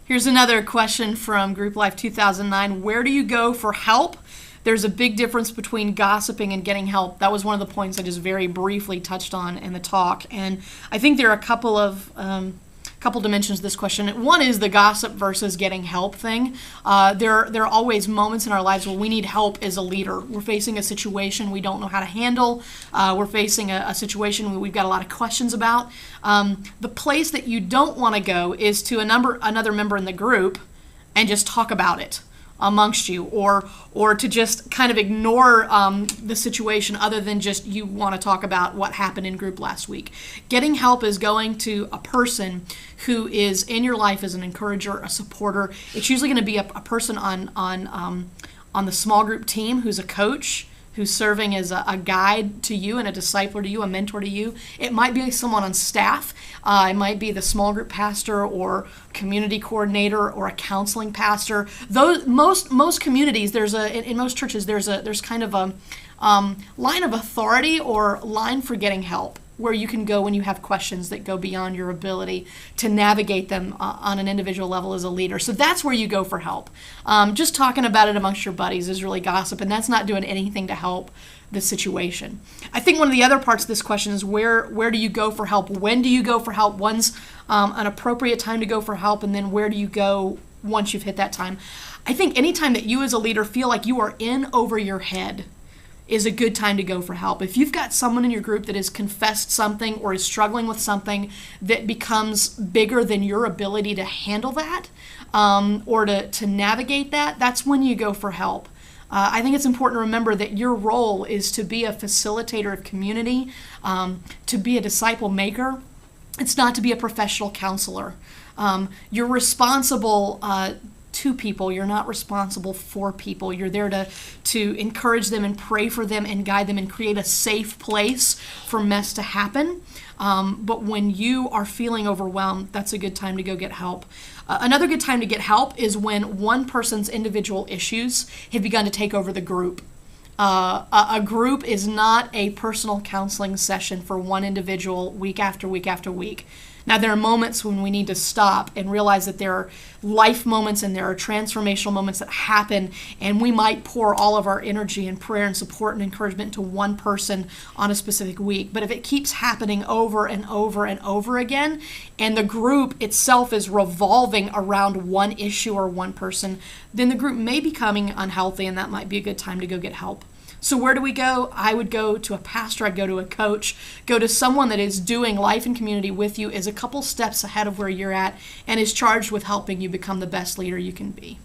Here's another question from Group Life 2009. Where do you go for help? There's a big difference between gossiping and getting help. That was one of the points I just very briefly touched on in the talk. And I think there are a couple dimensions to this question. One is the gossip versus getting help thing. There are always moments in our lives where we need help as a leader. We're facing a situation we don't know how to handle. We're facing a situation where we've got a lot of questions about. The place that you don't want to go is to another member in the group and just talk about it amongst you, or to just kind of ignore the situation other than just you want to talk about what happened in group last week. Getting help is going to a person who is in your life as an encourager, a supporter. It's usually going to be a person on the small group team who's a coach, who's serving as a guide to you and a discipler to you, a mentor to you. It might be someone on staff. It might be the small group pastor or community coordinator or a counseling pastor. Those most communities, in most churches, there's kind of a line of authority or line for getting help, where you can go when you have questions that go beyond your ability to navigate them on an individual level as a leader. So that's where you go for help. Just talking about it amongst your buddies is really gossip, and that's not doing anything to help the situation. I think one of the other parts of this question is where do you go for help? When do you go for help? When's an appropriate time to go for help? And then where do you go once you've hit that time? I think anytime that you as a leader feel like you are in over your head is a good time to go for help. If you've got someone in your group that has confessed something or is struggling with something that becomes bigger than your ability to handle that or to navigate that, that's when you go for help. I think it's important to remember that your role is to be a facilitator of community, to be a disciple maker. It's not to be a professional counselor. You're responsible to people. You're not responsible for people. You're there to encourage them and pray for them and guide them and create a safe place for mess to happen. But when you are feeling overwhelmed, that's a good time to go get help. Another good time to get help is when one person's individual issues have begun to take over the group. A group is not a personal counseling session for one individual week after week after week. Now, there are moments when we need to stop and realize that there are life moments and there are transformational moments that happen, and we might pour all of our energy and prayer and support and encouragement into one person on a specific week. But if it keeps happening over and over and over again, and the group itself is revolving around one issue or one person, then the group may be becoming unhealthy, and that might be a good time to go get help. So where do we go? I would go to a pastor, I'd go to a coach, go to someone that is doing life and community with you, is a couple steps ahead of where you're at, and is charged with helping you become the best leader you can be.